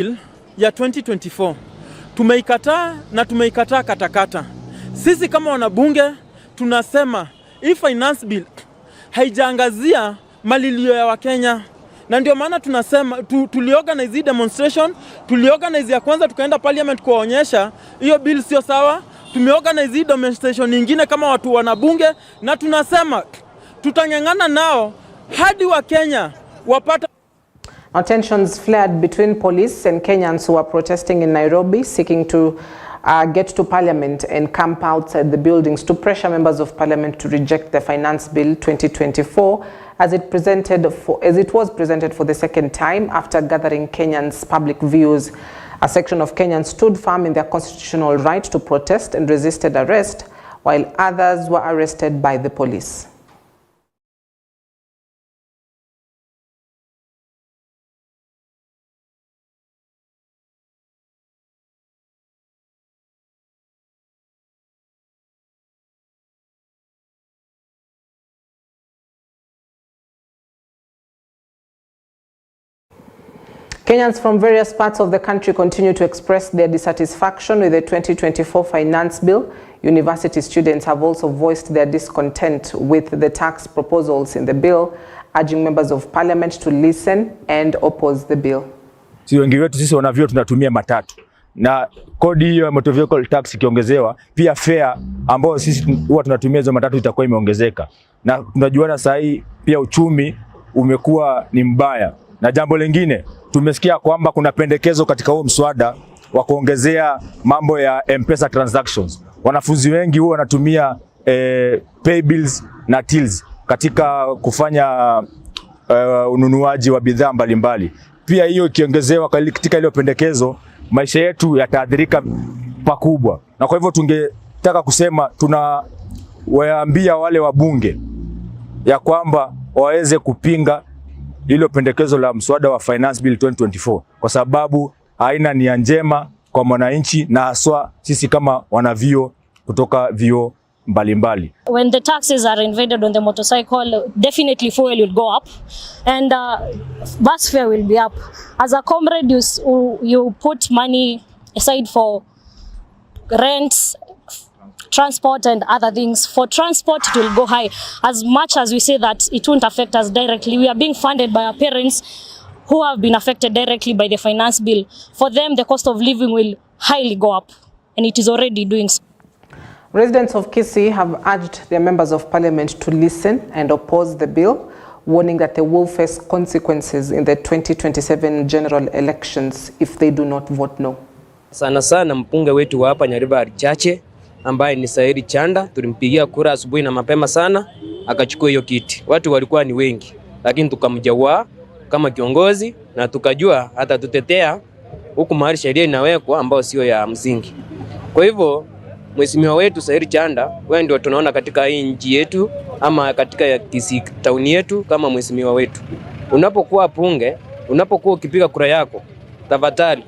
Ya 2024 tumeikataa na tumeikataa katakata. Sisi kama wanabunge tunasema hii finance bill haijaangazia malilio ya Wakenya, na ndio maana tunasema tuliorganize hii demonstration, tuliorganize ya kwanza tukaenda parliament kuwaonyesha hiyo bill sio sawa. Tumeorganize hii demonstration nyingine kama watu wanabunge, na tunasema tutang'ang'ana nao hadi Wakenya wapata. Tensions flared between police and Kenyans who are protesting in Nairobi, seeking to get to parliament and camp outside the buildings to pressure members of parliament to reject the finance bill 2024 as it was presented for the second time after gathering Kenyans' public views. A section of Kenyans stood firm in their constitutional right to protest and resisted arrest, while others were arrested by the police. Kenyans from various parts of the country continue to express their dissatisfaction with the 2024 finance bill. University students have also voiced their discontent with the tax proposals in the bill, urging members of parliament to listen and oppose the bill. Wengi wetu sisi wanavyo tunatumia matatu, na kodi hiyo ya motor vehicle tax ikiongezewa, pia fare ambao sisi huwa tunatumia hizo matatu itakuwa imeongezeka. Na tunajuana saa hii pia uchumi umekuwa ni mbaya. Na jambo lingine, tumesikia kwamba kuna pendekezo katika huo mswada wa kuongezea mambo ya M-Pesa transactions. Wanafunzi wengi huwa wanatumia pay bills na tills katika kufanya ununuaji wa bidhaa mbalimbali. Pia hiyo ikiongezewa katika ile pendekezo, maisha yetu yataathirika pakubwa. Na kwa hivyo tungetaka kusema, tunawaambia wale wabunge ya kwamba waweze kupinga hilo pendekezo la mswada wa finance bill 2024 kwa sababu haina nia njema kwa mwananchi na haswa sisi kama wanavio kutoka vio mbalimbali. When the taxes are invaded on the motorcycle, definitely fuel will go up and bus fare will be up. As a comrade, you put money aside for rents, transport and other things. For transport, it will go high. As much as we say that it won't affect us directly, we are being funded by our parents who have been affected directly by the finance bill. For them, the cost of living will highly go up, and it is already doing so. Residents of Kisii have urged their members of parliament to listen and oppose the bill, warning that they will face consequences in the 2027 general elections if they do not vote no. Sana mpunge wetu wa hapa Nyaribari Chache ambaye ni Sairi Chanda, tulimpigia kura asubuhi na mapema sana akachukua hiyo kiti. Watu walikuwa ni wengi, lakini tukamjawaa kama kiongozi na tukajua hata tutetea huku mahali sheria inawekwa ambao sio ya msingi. Kwa hivyo mheshimiwa wetu Sairi Chanda, wewe ndio tunaona katika hii nchi yetu ama katika Kisii town yetu kama mheshimiwa wetu. Unapokuwa punge, unapokuwa ukipiga kura yako, tafadhali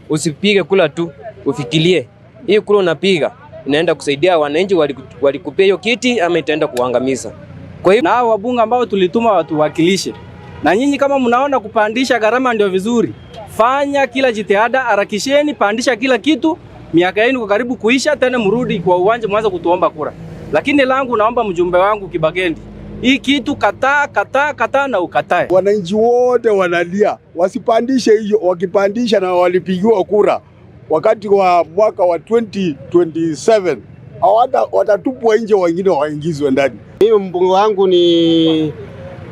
usipige kula tu, ufikirie hii kura unapiga inaenda kusaidia wananchi walikupea hiyo kiti ama itaenda kuangamiza. Kwa hivyo na wabunge ambao tulituma watu wakilishe, na nyinyi kama mnaona kupandisha gharama ndio vizuri, fanya kila jitihada, harakisheni, pandisha kila kitu. Miaka yenu kwa karibu kuisha, tena mrudi kwa uwanja mwanza kutuomba kura. Lakini langu naomba mjumbe wangu Kibagendi, hii kitu kataa na ukatae. Wananchi wote wanalia wasipandishe hiyo, wakipandisha na walipigiwa kura wakati wa mwaka wa 2027 watatupwa nje, wengine waingizwe ndani. Mimi mbunge wangu ni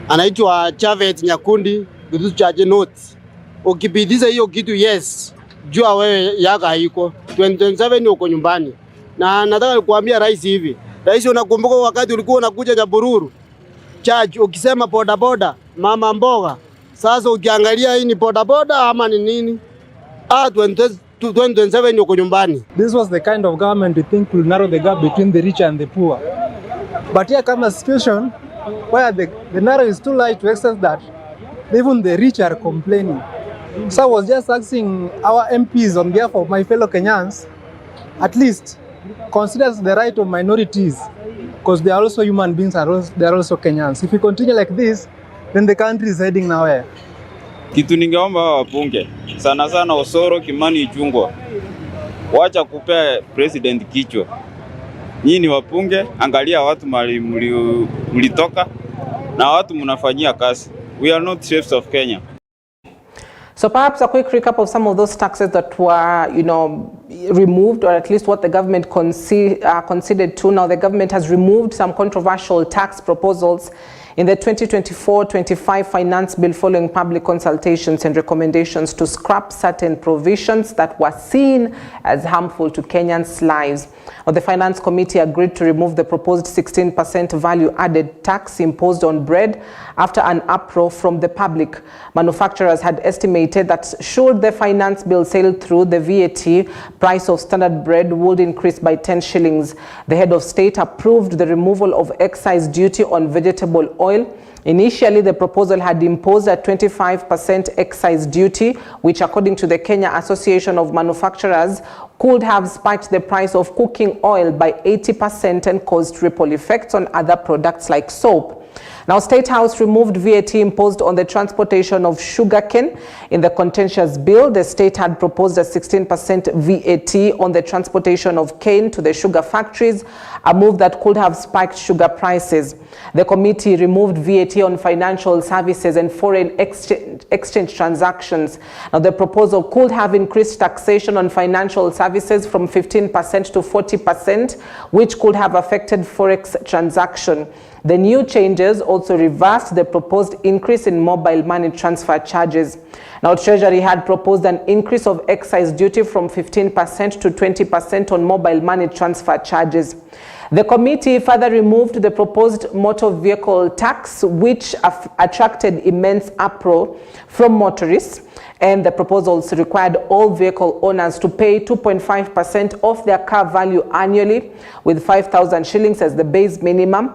anaitwa Chavet Nyakundi Githusu Chache Notes. Ukipitisha hiyo kitu yes, jua wewe yaka haiko 2027 uko nyumbani. Na nataka kuambia rais hivi, rais, unakumbuka wakati ulikuwa unakuja Nyabururu Church ukisema boda boda mama mboga, sasa ukiangalia hii ni boda boda ama ni nini? 2027 uko nyumbani. This was the kind of government we think will narrow the gap between the rich and the poor. But here comes a situation where the narrow is too light to extent that even the rich are complaining. So I was just asking our MPs on behalf of my fellow Kenyans, at least consider the right of minorities, because they are also human beings, they are also Kenyans. If we continue like this, then the country is heading nowhere. Kitu ningeomba wabunge sana sana Osoro, Kimani, Ichung'wah, wacha kupea president kichwa. Nyinyi ni wabunge, angalia watu mali mlitoka na watu mnafanyia kazi. We are not slaves of Kenya. So perhaps a quick recap of some of those taxes that were, removed, or at least what the government considered to. Now, the government has removed some controversial tax proposals in the 2024-25 finance bill following public consultations and recommendations to scrap certain provisions that were seen as harmful to Kenyans' lives. Now, the Finance Committee agreed to remove the proposed 16% value-added tax imposed on bread after an uproar from the public. Manufacturers had estimated that should the finance bill sail through, the VAT price of standard bread would increase by 10 shillings. The head of state approved the removal of excise duty on vegetable oil. Initially, the proposal had imposed a 25% excise duty, which, according to the Kenya Association of Manufacturers, could have spiked the price of cooking oil by 80% and caused ripple effects on other products like soap. Now, State House removed VAT imposed on the transportation of sugarcane. In the contentious bill, the state had proposed a 16% VAT on the transportation of cane to the sugar factories, a move that could have spiked sugar prices. The committee removed VAT on financial services and foreign exchange transactions. Now, the proposal could have increased taxation on financial services from 15% to 40%, which could have affected forex transaction. The new changes also reversed the proposed increase in mobile money transfer charges. Now, Treasury had proposed an increase of excise duty from 15% to 20% on mobile money transfer charges. The committee further removed the proposed motor vehicle tax, which attracted immense uproar from motorists, and the proposals required all vehicle owners to pay 2.5% of their car value annually, with 5,000 shillings as the base minimum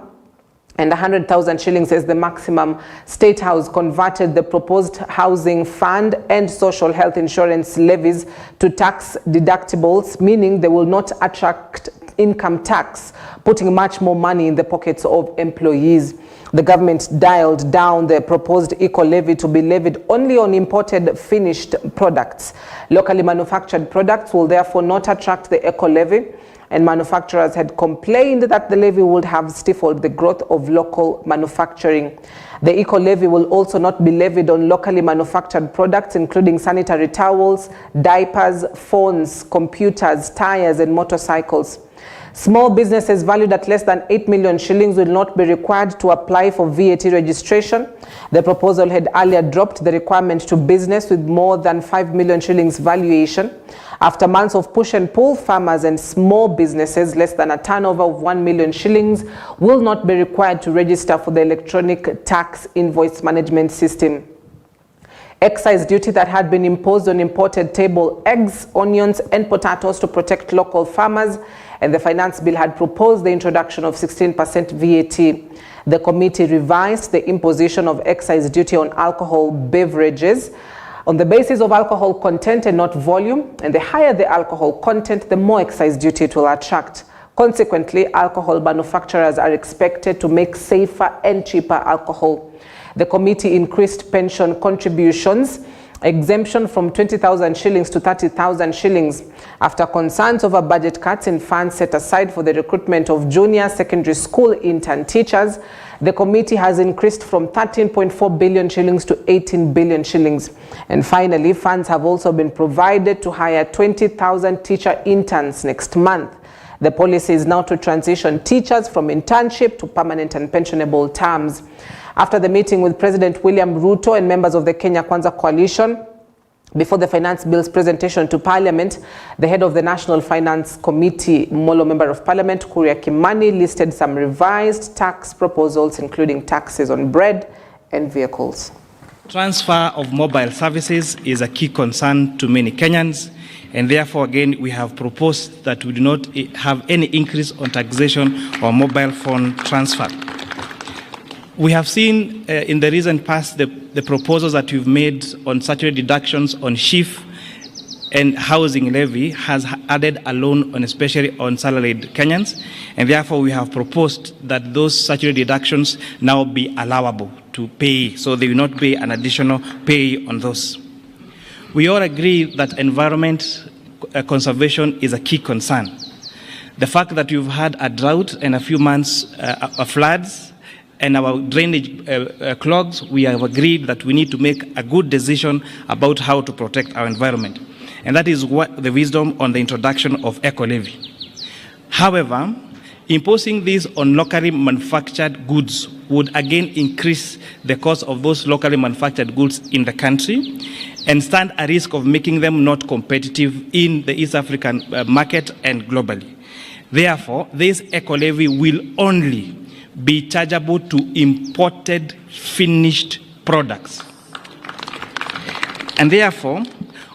and 100,000 shillings as the maximum. State House converted the proposed housing fund and social health insurance levies to tax deductibles, meaning they will not attract income tax, putting much more money in the pockets of employees. The government dialed down the proposed eco-levy to be levied only on imported finished products. Locally manufactured products will therefore not attract the eco-levy, and manufacturers had complained that the levy would have stifled the growth of local manufacturing. The eco-levy will also not be levied on locally manufactured products, including sanitary towels, diapers, phones, computers, tires, and motorcycles. Small businesses valued at less than 8 million shillings will not be required to apply for VAT registration. The proposal had earlier dropped the requirement to business with more than 5 million shillings valuation. After months of push and pull, farmers and small businesses less than a turnover of 1 million shillings will not be required to register for the electronic tax invoice management system. Excise duty that had been imposed on imported table eggs, onions, and potatoes to protect local farmers, and the finance bill had proposed the introduction of 16% VAT. The committee revised the imposition of excise duty on alcohol beverages on the basis of alcohol content and not volume, and the higher the alcohol content, the more excise duty it will attract. Consequently, alcohol manufacturers are expected to make safer and cheaper alcohol. The committee increased pension contributions exemption from 20,000 shillings to 30,000 shillings after concerns over budget cuts in funds set aside for the recruitment of junior secondary school intern teachers. The committee has increased from 13.4 billion shillings to 18 billion shillings. And finally, funds have also been provided to hire 20,000 teacher interns next month. The policy is now to transition teachers from internship to permanent and pensionable terms. After the meeting with President William Ruto and members of the Kenya Kwanza coalition, before the finance bill's presentation to Parliament, the head of the National Finance Committee, Molo Member of Parliament, Kuria Kimani, listed some revised tax proposals, including taxes on bread and vehicles. Transfer of mobile services is a key concern to many Kenyans, and therefore, again, we have proposed that we do not have any increase on taxation on mobile phone transfer. We have seen in the recent past the proposals that we've made on statutory deductions on SHIF and housing levy has added a loan on especially on salaried Kenyans, and therefore we have proposed that those statutory deductions now be allowable to pay, so they will not pay an additional pay on those. We all agree that environment conservation is a key concern. The fact that you've had a drought and a few months of floods and our drainage clogs, we have agreed that we need to make a good decision about how to protect our environment. And that is what the wisdom on the introduction of eco-levy. However, imposing this on locally manufactured goods would again increase the cost of those locally manufactured goods in the country and stand a risk of making them not competitive in the East African market and globally. Therefore, this eco-levy will only be chargeable to imported finished products. And therefore,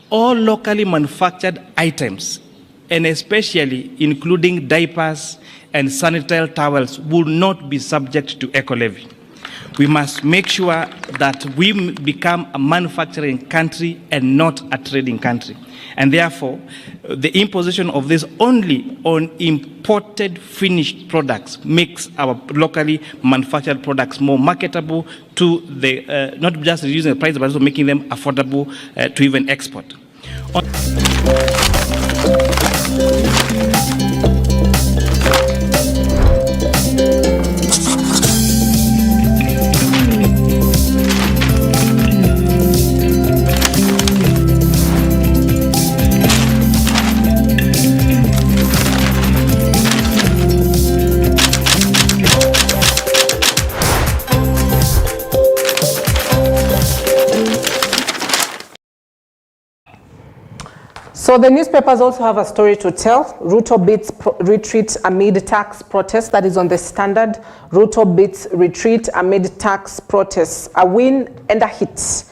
all locally manufactured items, and especially including diapers and sanitary towels, will not be subject to eco-levy. We must make sure that we become a manufacturing country and not a trading country. And therefore, the imposition of this only on imported finished products makes our locally manufactured products more marketable to the, not just reducing the price, but also making them affordable to even export. So the newspapers also have a story to tell. Ruto beats retreat amid tax protests. That is on the Standard. Ruto beats retreat amid tax protests. A win and a hit.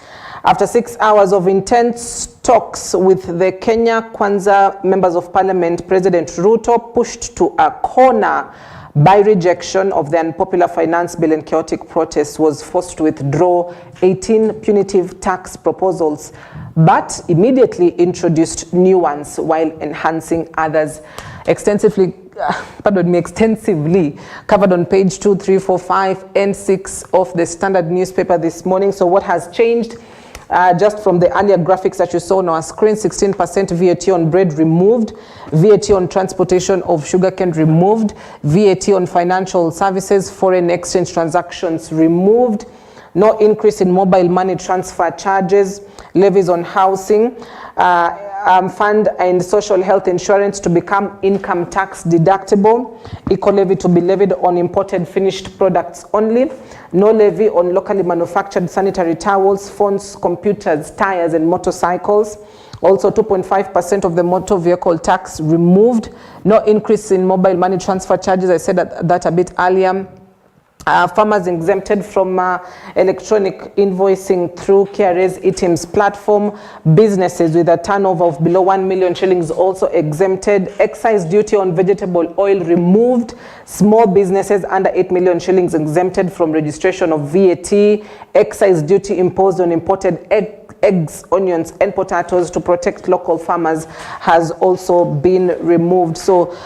After 6 hours of intense talks with the Kenya Kwanza members of parliament, President Ruto pushed to a corner by rejection of the unpopular finance bill and chaotic protests, was forced to withdraw 18 punitive tax proposals, but immediately introduced new ones while enhancing others. Extensively covered on page 2, 3, 4, 5, and 6 of the Standard newspaper this morning. So what has changed? Just from the earlier graphics that you saw on our screen, 16% VAT on bread removed, VAT on transportation of sugarcane removed, VAT on financial services, foreign exchange transactions removed, no increase in mobile money transfer charges, levies on housing, fund and social health insurance to become income tax deductible, eco-levy to be levied on imported finished products only, no levy on locally manufactured sanitary towels, phones, computers, tires, and motorcycles. Also 2.5% of the motor vehicle tax removed, no increase in mobile money transfer charges. I said that a bit earlier. Farmers exempted from electronic invoicing through KRA's eTIMS platform. Businesses with a turnover of below 1 million shillings also exempted. Excise duty on vegetable oil removed. Small businesses under 8 million shillings exempted from registration of VAT. Excise duty imposed on imported eggs, onions, and potatoes to protect local farmers has also been removed. So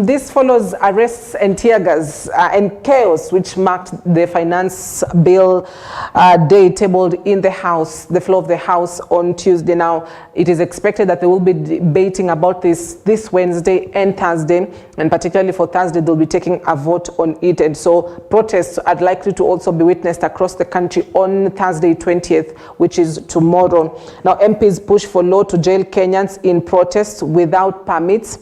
this follows arrests and tear gas and chaos which marked the finance bill day tabled in the House, the floor of the House on Tuesday. Now, it is expected that they will be debating about this Wednesday and Thursday, and particularly for Thursday, they'll be taking a vote on it. And so protests are likely to also be witnessed across the country on Thursday 20th, which is tomorrow. Now, MPs push for law to jail Kenyans in protests without permits.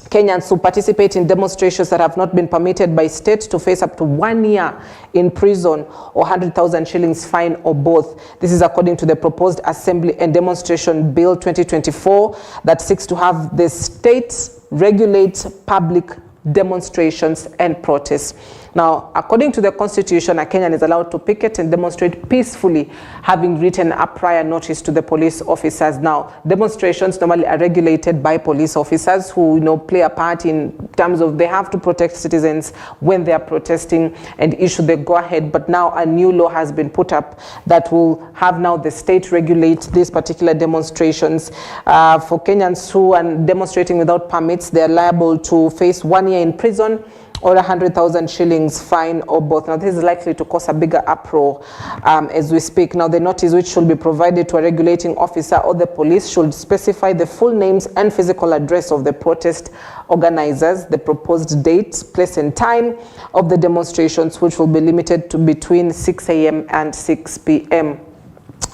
Kenyans who participate in demonstrations that have not been permitted by state to face up to 1 year in prison or 100,000 shillings fine or both. This is according to the proposed Assembly and Demonstration Bill 2024 that seeks to have the state regulate public demonstrations and protests. Now, according to the Constitution, a Kenyan is allowed to picket and demonstrate peacefully, having written a prior notice to the police officers. Now, demonstrations normally are regulated by police officers who, play a part in terms of they have to protect citizens when they are protesting and issue the go-ahead. But now a new law has been put up that will have now the state regulate these particular demonstrations. For Kenyans who are demonstrating without permits, they are liable to face 1 year in prison or 100,000 shillings fine, or both. Now, this is likely to cause a bigger uproar as we speak. Now, the notice, which should be provided to a regulating officer or the police, should specify the full names and physical address of the protest organizers, the proposed date, place and time of the demonstrations, which will be limited to between 6 a.m. and 6 p.m.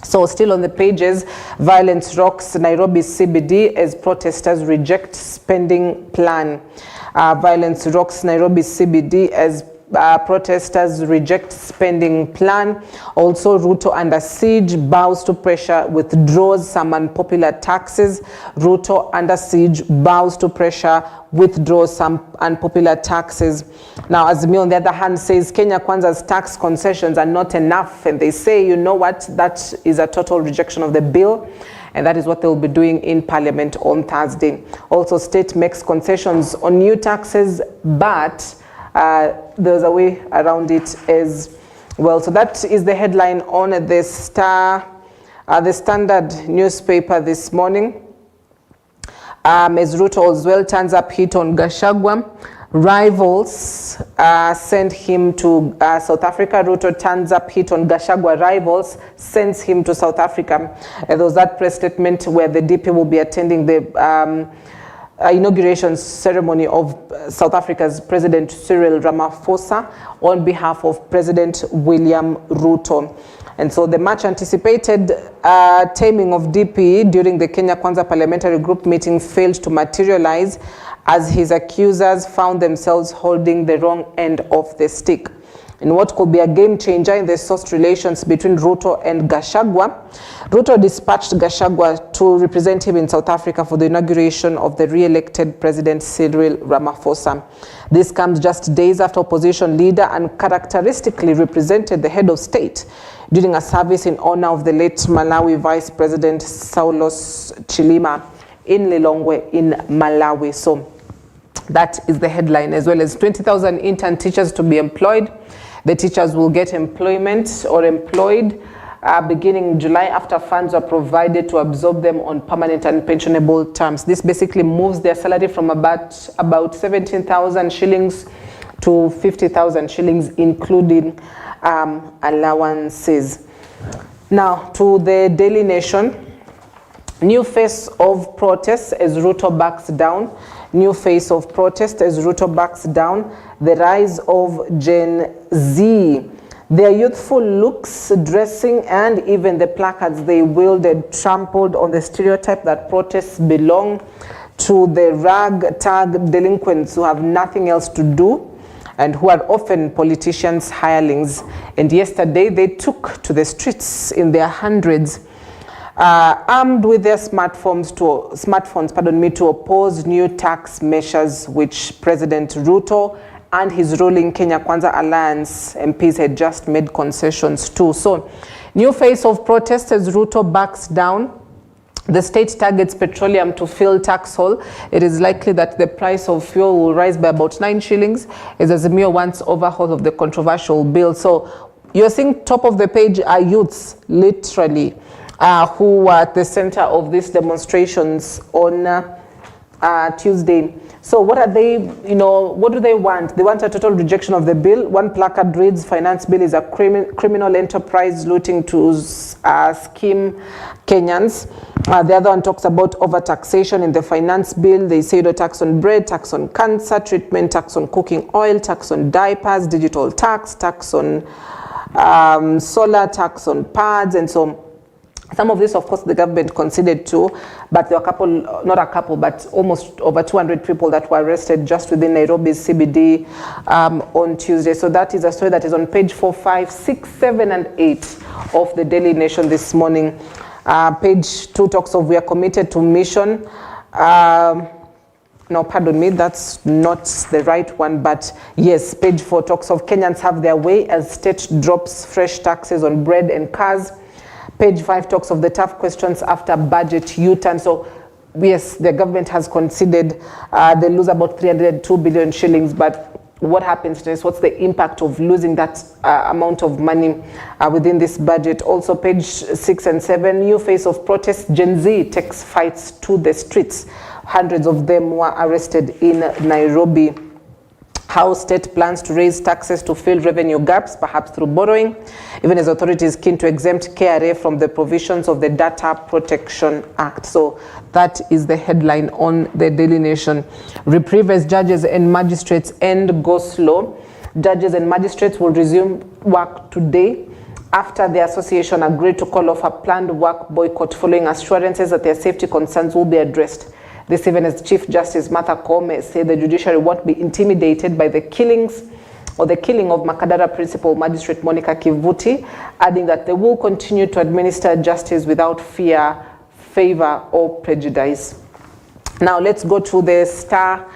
So still on the pages, violence rocks Nairobi CBD as protesters reject spending plan. Violence rocks Nairobi CBD as protesters reject spending plan. Also, Ruto under siege, bows to pressure, withdraws some unpopular taxes. Ruto under siege, bows to pressure, withdraws some unpopular taxes. Now, Azimio, on the other hand, says Kenya Kwanza's tax concessions are not enough. And they say, you know what, that is a total rejection of the bill. And that is what they'll be doing in Parliament on Thursday. Also, state makes concessions on new taxes, but there's a way around it as well. So that is the headline on the Standard newspaper this morning. As Ruto as well turns up heat on Gachagua. Rivals send him to South Africa. Ruto turns up heat on Gachagua. Rivals sends him to South Africa. There was that press statement where the DP will be attending the inauguration ceremony of South Africa's President Cyril Ramaphosa on behalf of President William Ruto. And so the much anticipated taming of DP during the Kenya Kwanza Parliamentary Group meeting failed to materialize, as his accusers found themselves holding the wrong end of the stick. In what could be a game changer in the sourced relations between Ruto and Gachagua, Ruto dispatched Gachagua to represent him in South Africa for the inauguration of the re-elected President Cyril Ramaphosa. This comes just days after opposition leader uncharacteristically represented the head of state during a service in honor of the late Malawi Vice President Saulos Chilima in Lilongwe in Malawi. So that is the headline, as well as 20,000 intern teachers to be employed. The teachers will get employment or employed beginning July after funds are provided to absorb them on permanent and pensionable terms. This basically moves their salary from about 17,000 shillings to 50,000 shillings, including allowances. Now to the Daily Nation. New face of protest as Ruto backs down. New face of protest as Ruto backs down. The rise of Gen Z. Their youthful looks, dressing, and even the placards they wielded trampled on the stereotype that protests belong to the ragtag delinquents who have nothing else to do and who are often politicians' hirelings. And yesterday they took to the streets in their hundreds, armed with their smartphones to oppose new tax measures which President Ruto and his ruling Kenya Kwanza Alliance MPs had just made concessions to. So, new face of protest as Ruto backs down. The state targets petroleum to fill tax hole. It is likely that the price of fuel will rise by about 9 shillings as Azimio wants overhaul of the controversial bill. So, you're seeing top of the page are youths, literally, who were at the center of these demonstrations on Tuesday. So what are they, what do they want? They want a total rejection of the bill. One placard reads, finance bill is a criminal enterprise looting to scheme Kenyans. The other one talks about overtaxation in the finance bill. They say no tax on bread, tax on cancer treatment, tax on cooking oil, tax on diapers, digital tax, tax on solar, tax on pads, and so on. Some of this, of course, the government conceded to, but there were but almost over 200 people that were arrested just within Nairobi's CBD on Tuesday. So that is a story that is on page 4, 5, 6, 7, and 8 of the Daily Nation this morning. Page 2 talks of we are committed to mission. No, pardon me, that's not the right one, but yes, page 4 talks of Kenyans have their way as state drops fresh taxes on bread and cars. Page 5 talks of the tough questions after budget U-turn. So, yes, the government has conceded they lose about 302 billion shillings, but what happens next? What's the impact of losing that amount of money within this budget? Also, page 6 and 7, new face of protest, Gen Z takes fights to the streets. Hundreds of them were arrested in Nairobi how state plans to raise taxes to fill revenue gaps, perhaps through borrowing, even as authorities keen to exempt KRA from the provisions of the Data Protection Act. So that is the headline on the Daily Nation. Reprieve as judges and magistrates end go slow. Judges and magistrates will resume work today after the association agreed to call off a planned work boycott following assurances that their safety concerns will be addressed. This even as Chief Justice Martha Koome said the judiciary won't be intimidated by the killings or the killing of Makadara Principal Magistrate Monica Kivuti, adding that they will continue to administer justice without fear, favor or prejudice. Now let's go to the Star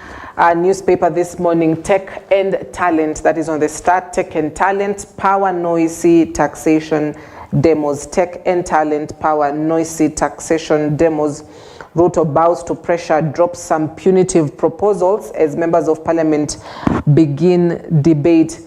newspaper this morning. Tech and talent, that is on the Star. Tech and talent, power noisy taxation demos. Tech and talent, power noisy taxation demos. Ruto bows to pressure, drops some punitive proposals as members of parliament begin debate.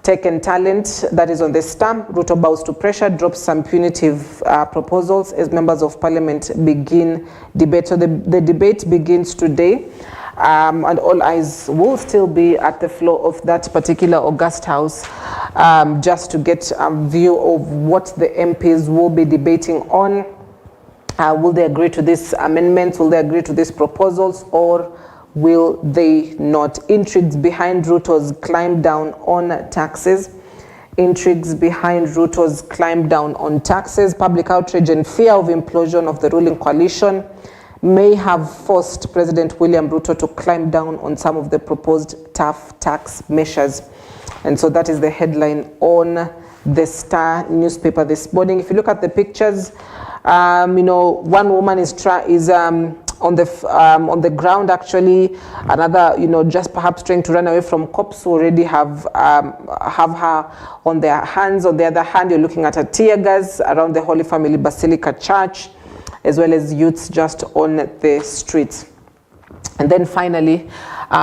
Tech and talent, that is on the Star. Ruto bows to pressure, drops some punitive proposals as members of parliament begin debate. So the debate begins today, and all eyes will still be at the floor of that particular August House, just to get a view of what the MPs will be debating on. Will they agree to these amendments? Will they agree to these proposals, or will they not? Intrigues behind Ruto's climb down on taxes. Intrigues behind Ruto's climb down on taxes. Public outrage and fear of implosion of the ruling coalition may have forced President William Ruto to climb down on some of the proposed tough tax measures. And so that is the headline on the Star newspaper this morning. If you look at the pictures, one woman is on the ground actually, another just perhaps trying to run away from cops who already have her on their hands. On the other hand, you're looking at a tear gas around the Holy Family Basilica Church, as well as youths just on the streets. And then finally,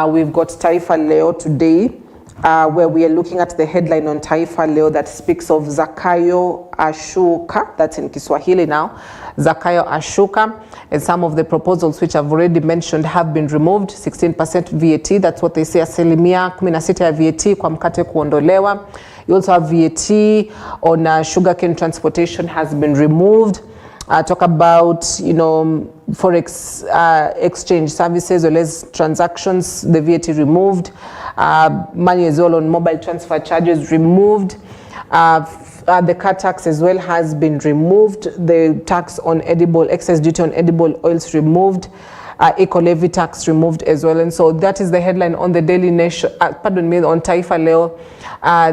we've got Taifa Leo today, where we are looking at the headline on Taifa Leo that speaks of Zakayo Ashuka. That's in Kiswahili now. Zakayo Ashuka, and some of the proposals which I've already mentioned have been removed. 16% VAT, that's what they say, asilimia 16 ya VAT kwa mkate kuondolewa. You also have VAT on sugarcane transportation has been removed. Talk about, forex exchange services or less transactions, the VAT removed. Money as well on mobile transfer charges removed. The car tax as well has been removed. The tax on edible, excess duty on edible oils removed. Eco-levy tax removed as well. And so that is the headline on the Daily Nation, on Taifa Leo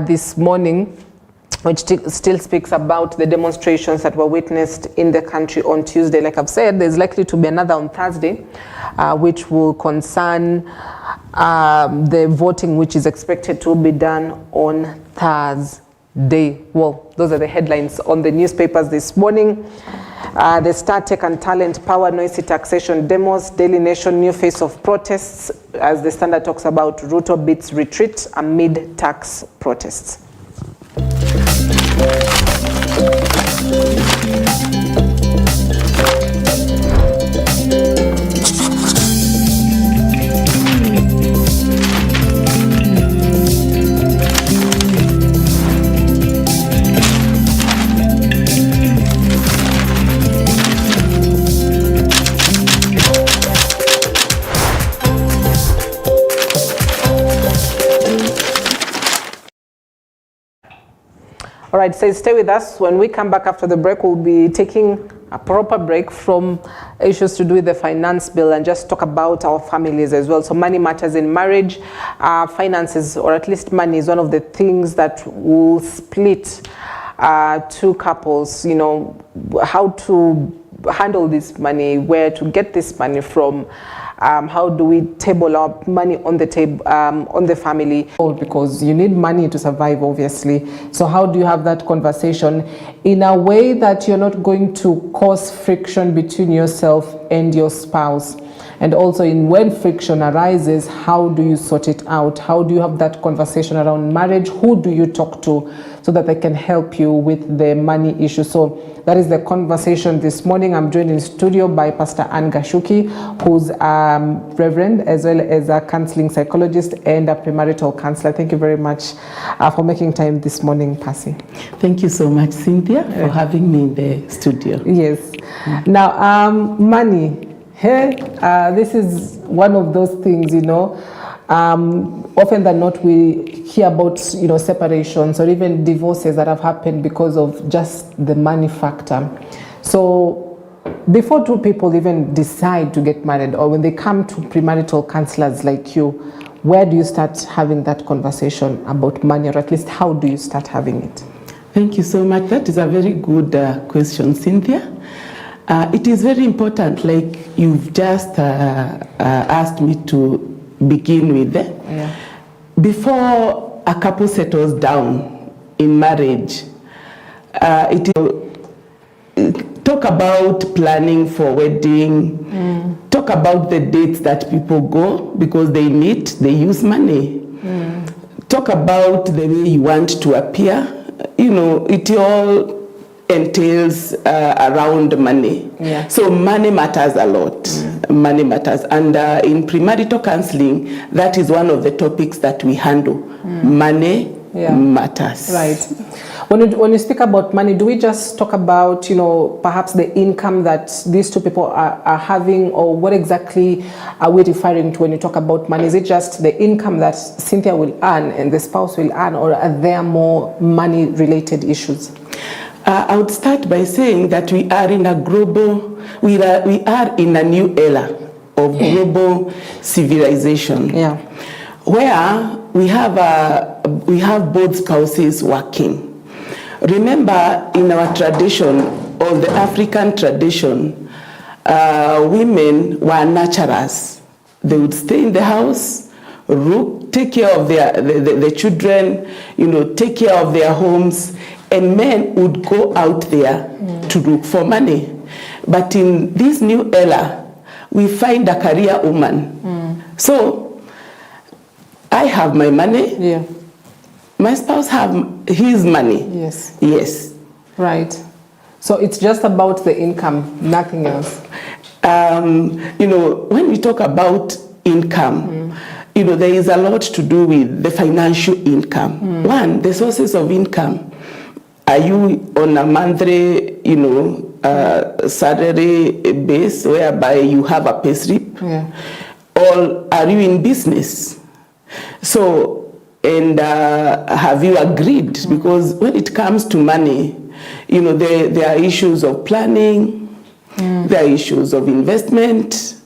this morning, which still speaks about the demonstrations that were witnessed in the country on Tuesday. Like I've said, there's likely to be another on Thursday, which will concern the voting, which is expected to be done on Thursday. Well, those are the headlines on the newspapers this morning. The Star, Tech and Talent, power noisy taxation demos. Daily Nation, new face of protests, as the Standard talks about Ruto beats retreat amid tax protests. All right, so stay with us. When we come back after the break, we'll be taking a proper break from issues to do with the finance bill and just talk about our families as well. So money matters in marriage. Finances, or at least money, is one of the things that will split two couples. How to handle this money, where to get this money from. How do we table up money on the table, on the family? Because you need money to survive, obviously. So how do you have that conversation in a way that you're not going to cause friction between yourself and your spouse? And also, when friction arises, how do you sort it out? How do you have that conversation around marriage? Who do you talk to? So so that they can help you with the money issue. So that is the conversation this morning. I'm joined in studio by Pastor Anne Gashuki, who's Reverend, as well as a counseling psychologist and a premarital counselor. Thank you very much for making time this morning, Pasi. Thank you so much, Cynthia, for having me in the studio. Yes. Now, money. Hey, this is one of those things, you know. Often than not, we hear about, you know, separations or even divorces that have happened because of just the money factor. So before two people even decide to get married, or when they come to premarital counselors like you, where do you start having that conversation about money, or at least how do you start having it? Thank you so much. That is a very good question, Cynthia. It is very important, like you've just asked me to begin with. Yeah. Before a couple settles down in marriage, talk about planning for wedding, talk about the dates that people go because they meet, they use money. Talk about the way you want to appear. You know, it all entails around money. Yeah. So money matters a lot. Money matters. And in premarital counseling, that is one of the topics that we handle. Money matters. Right. When you speak about money, do we just talk about, you know, perhaps the income that these two people are having, or what exactly are we referring to when you talk about money? Is it just the income that Cynthia will earn and the spouse will earn, or are there more money-related issues? I would start by saying that we are in a we are in a new era of global civilization. Yeah. Where we have both spouses working. Remember, in our tradition, or the African tradition, women were nurturers. They would stay in the house, take care of the children, you know, take care of their homes, and men would go out there to look for money. But in this new era, we find a career woman. So I have my money. Yeah. My spouse have his money. Yes. Yes. Right. So it's just about the income, nothing else. You know, when we talk about income, you know, there is a lot to do with the financial income. One, the sources of income. Are you on a monthly, you know, salary base whereby you have a pay slip? Yeah. Or are you in business? So, and have you agreed? Because when it comes to money, you know, there are issues of planning, there are issues of investment,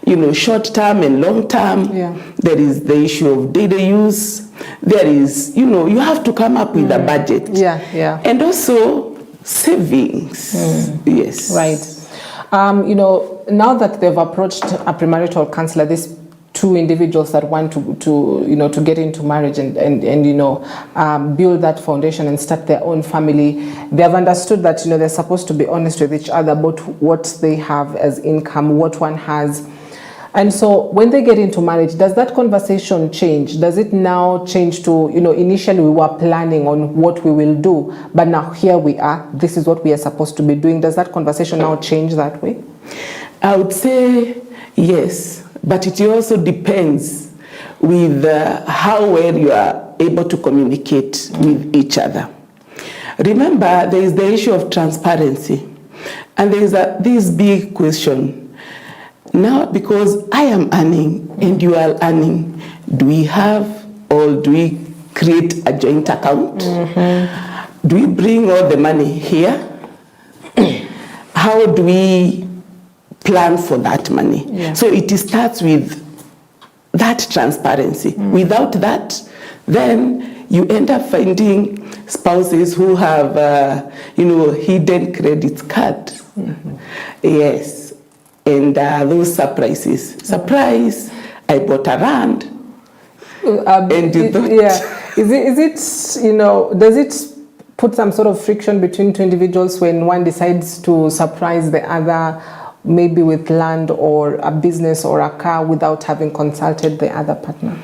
you know, short-term and long-term. Yeah. There is the issue of data use. There is, you know, you have to come up with a budget. Yeah, yeah. And also savings. Yes. Right. You know, now that they've approached a premarital counselor, these two individuals that want to you know, to get into marriage and you know, build that foundation and start their own family, they have understood that, you know, they're supposed to be honest with each other about what they have as income, what one has. And so when they get into marriage, does that conversation change? Does it now change to, you know, initially we were planning on what we will do, but now here we are, this is what we are supposed to be doing. Does that conversation now change that way? I would say yes, but it also depends with how well you are able to communicate with each other. Remember, there is the issue of transparency, and there is this big question. Now, because I am earning and you are earning, do we have, or do we create a joint account? Do we bring all the money here? How do we plan for that money? Yeah. So it starts with that transparency. Without that, then you end up finding spouses who have, you know, hidden credit card. Yes. And those surprises. Surprise, I bought a land. And you thought. Yeah. Is it, you know, does it put some sort of friction between two individuals when one decides to surprise the other, maybe with land or a business or a car, without having consulted the other partner?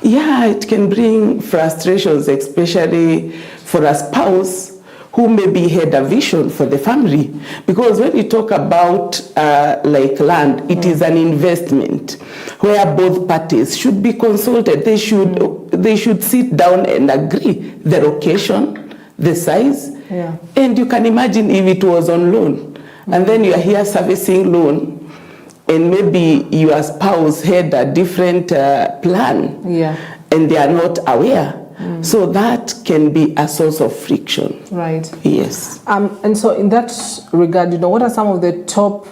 Yeah, it can bring frustrations, especially for a spouse who maybe had a vision for the family. Because when we talk about like land, it is an investment where both parties should be consulted. They should sit down and agree the location, the size. Yeah. And you can imagine if it was on loan, and then you are here servicing loan, and maybe your spouse had a different plan, and they are not aware. So that can be a source of friction. Right. Yes. And so in that regard, what are some of the top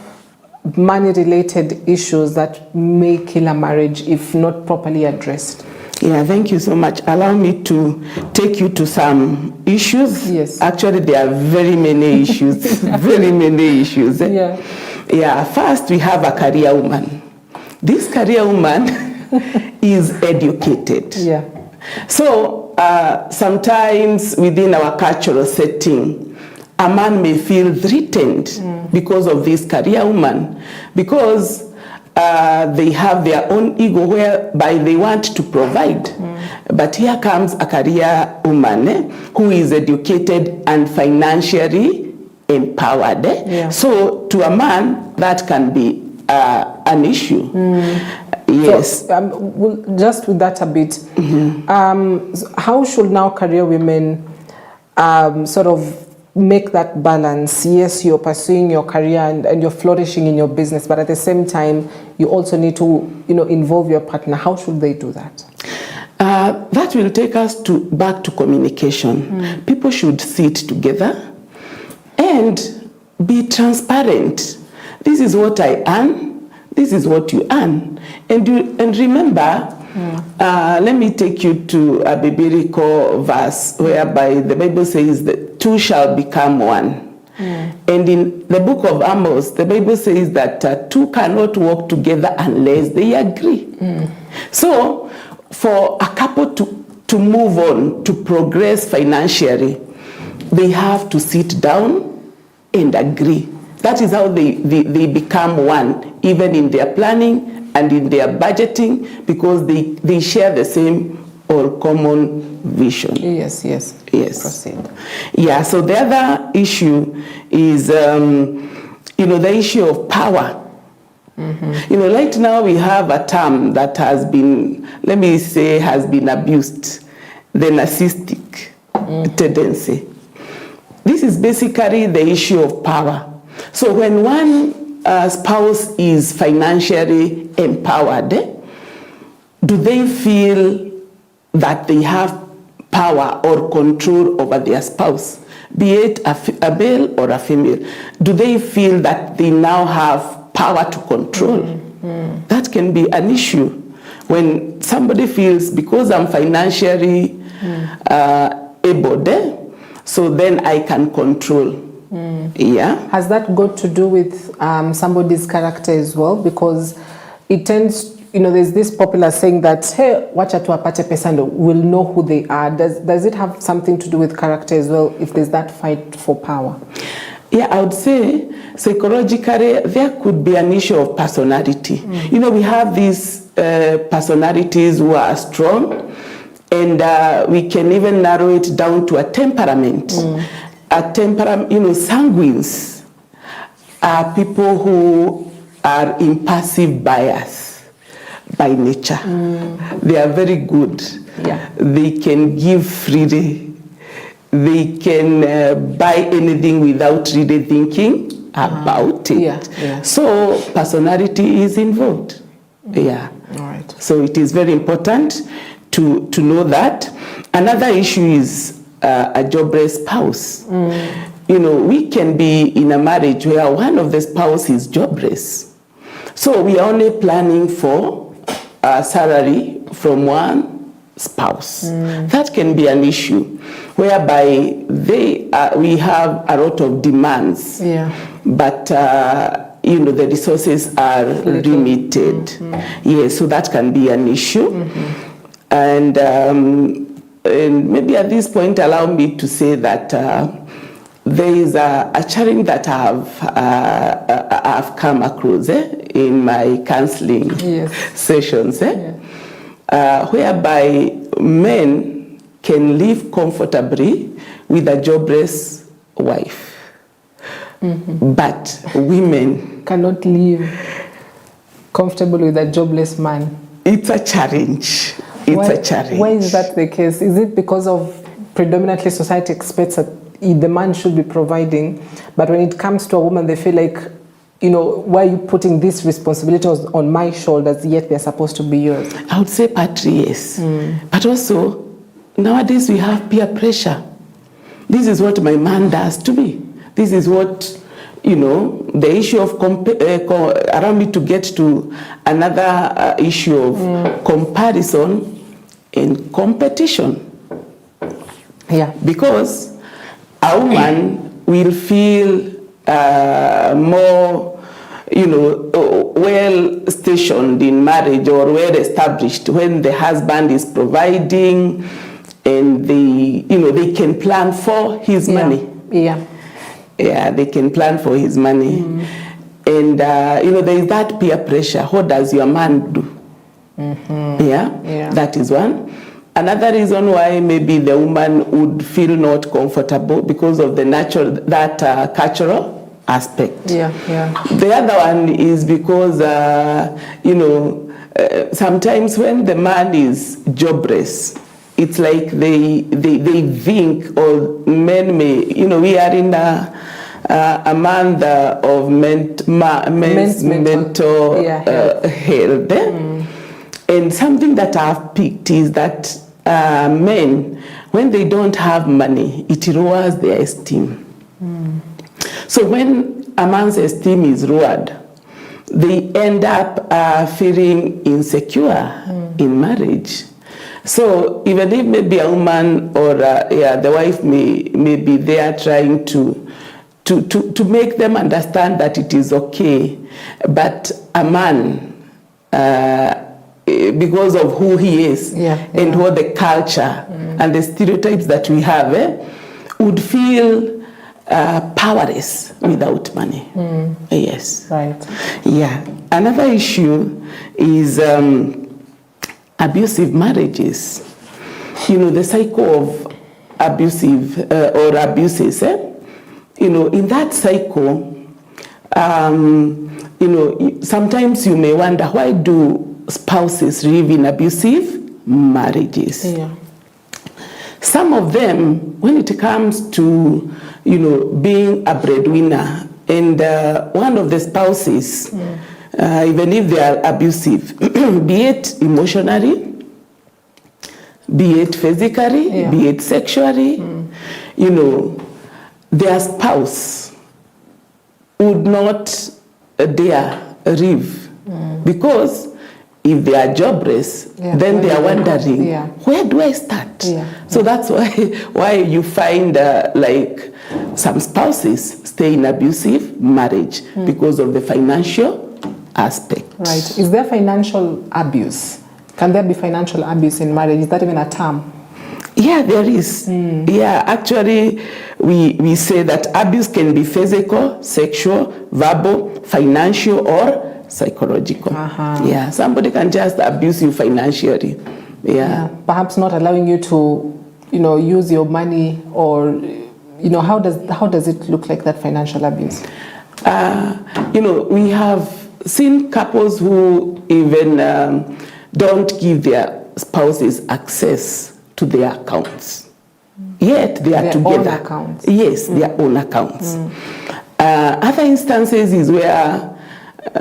money-related issues that may kill a marriage if not properly addressed? Yeah, thank you so much. Allow me to take you to some issues. Yes. Actually, there are very many issues, very many issues. Yeah. Yeah, first we have a career woman. This career woman is educated. Yeah. So sometimes within our cultural setting, a man may feel threatened because of this career woman, because they have their own ego whereby they want to provide. But here comes a career woman who is educated and financially empowered. So to a man, that can be an issue. Yes. So, just with that a bit, how should now career women sort of make that balance? Yes, you're pursuing your career and you're flourishing in your business, but at the same time, you also need to, involve your partner. How should they do that? That will take us back to communication. People should sit together and be transparent. This is what I earn. This is what you earn. And remember, let me take you to a biblical verse whereby the Bible says that two shall become one. And in the book of Amos, the Bible says that two cannot walk together unless they agree. So for a couple to move on, to progress financially, they have to sit down and agree. That is how they become one, even in their planning and in their budgeting, because they share the same or common vision. Yes. Proceed. Yeah, so the other issue is, the issue of power. Right now we have a term that has been, has been abused, the narcissistic tendency. This is basically the issue of power. So when one spouse is financially empowered, do they feel that they have power or control over their spouse, be it a male or a female? Do they feel that they now have power to control? That can be an issue. When somebody feels, because I'm financially able, so then I can control. Yeah. Has that got to do with somebody's character as well? Because it tends, there's this popular saying that, hey, wacha tu apate pesa ndo, will know who they are. Does it have something to do with character as well, if there's that fight for power? Yeah, I would say psychologically there could be an issue of personality. We have these personalities who are strong, and we can even narrow it down to a temperament. A temperament, sanguines are people who are impulsive buyers by nature. They are very good. Yeah. They can give freely. They can buy anything without really thinking about it. Yeah. So personality is involved. Yeah. All right. So it is very important to know that. Another issue is a jobless spouse. We can be in a marriage where one of the spouse is jobless. So we are only planning for a salary from one spouse. That can be an issue, whereby we have a lot of demands, but the resources are limited. Yes, so that can be an issue. And maybe at this point, allow me to say that there is a challenge that I've come across in my counseling sessions, whereby men can live comfortably with a jobless wife. But women cannot live comfortable with a jobless man. It's a challenge. It's a challenge. Why is that the case? Is it because of predominantly society expects that the man should be providing, but when it comes to a woman, they feel like, you know, why are you putting this responsibility on my shoulders, yet they're supposed to be yours? I would say partly yes. But also, nowadays we have peer pressure. This is what my man does to me. This is what, you know, the issue of around me to get to another issue of comparison and competition. Yeah. Because a woman will feel more, you know, well stationed in marriage or well established when the husband is providing and they can plan for his money. Yeah, they can plan for his money. And, there is that peer pressure. What does your man do? Yeah, that is one. Another reason why maybe the woman would feel not comfortable because of the cultural aspect. The other one is because, sometimes when the man is jobless, it's like they think, or men may, we are in a month of men's mental health. And something that I've picked is that men, when they don't have money, it lowers their esteem. So when a man's esteem is lowered, they end up feeling insecure in marriage. So even if maybe a woman or the wife may be there trying to make them understand that it is okay, but a man, because of who he is and what the culture and the stereotypes that we have, would feel powerless without money. Yes. Right. Yeah. Another issue is abusive marriages. The cycle of abusive or abuses. In that cycle, sometimes you may wonder, why do spouses live in abusive marriages? Some of them, when it comes to, being a breadwinner, and one of the spouses, even if they are abusive, be it emotionally, be it physically, be it sexually, their spouse would not dare leave, because if they are jobless, then they are wondering, where do I start? So that's why you find like some spouses stay in abusive marriage because of the financial aspect. Right. Is there financial abuse? Can there be financial abuse in marriage? Is that even a term? Yeah, there is. Yeah, actually, we say that abuse can be physical, sexual, verbal, financial, or psychological. Yeah, somebody can just abuse you financially. Yeah. Perhaps not allowing you to, use your money, or, how does it look like, that financial abuse? We have seen couples who even don't give their spouses access to their accounts. Yet they are their together. Own accounts. Yes, their own accounts. Other instances is where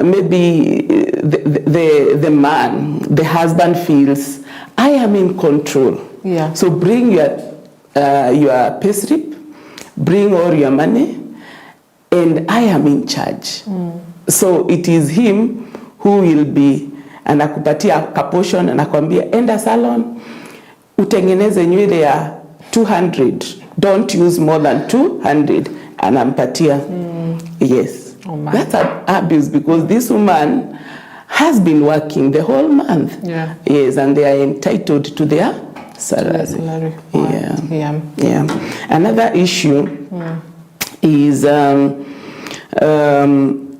maybe the man, the husband feels, I am in control. Yeah. So bring your payslip, bring all your money, and I am in charge. So it is him who will be, anakupatia kaportion, anakwambia enda salon, utengeneze nywele ya 200, don't use more than 200, anampatia. Yes. Oh, that's an abuse, because this woman has been working the whole month. Yes, and they are entitled to their salary. Yeah. Another issue is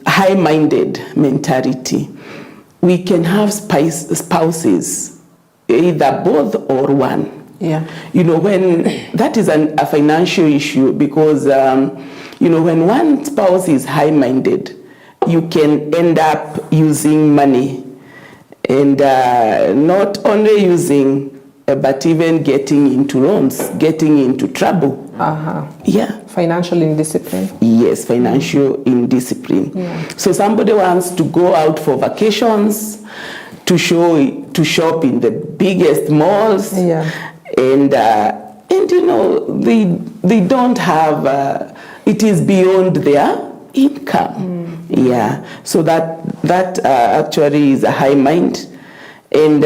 high-minded mentality. We can have spouses, either both or one, Yeah. You know, when that is a financial issue, because, you know, when one spouse is high-minded, you can end up using money, and not only using, but even getting into loans, getting into trouble. Yeah. Financial indiscipline. Yes, financial indiscipline. Yeah. So somebody wants to go out for vacations, to shop in the biggest malls. Yeah. And you know, they don't have, it is beyond their income. Yeah, so that actually is a high mind. And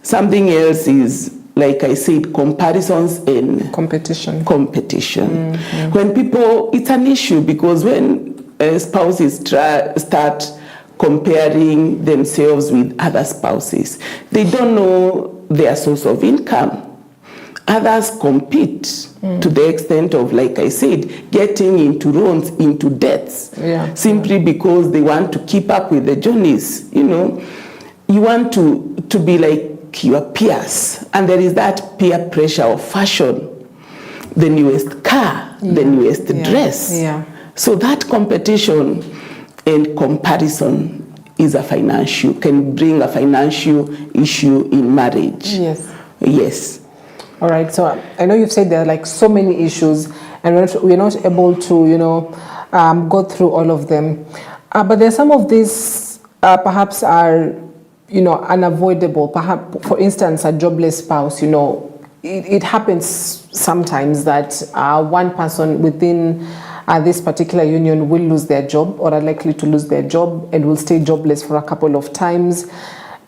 something else is, like I said, comparisons and competition. When people, it's an issue, because when spouses start comparing themselves with other spouses, they don't know their source of income. Others compete to the extent of, like I said, getting into loans, into debts, simply because they want to keep up with the Johnnies. You know, you want to be like your peers, and there is that peer pressure of fashion, the newest car, the newest dress. So that competition and comparison is can bring a financial issue in marriage. Yes. All right, so I know you've said there are like so many issues, and we're not able to, you know, go through all of them. But there are some of these perhaps are, you know, unavoidable. Perhaps, for instance, a jobless spouse, you know, it happens sometimes that one person within this particular union will lose their job, or are likely to lose their job, and will stay jobless for a couple of times.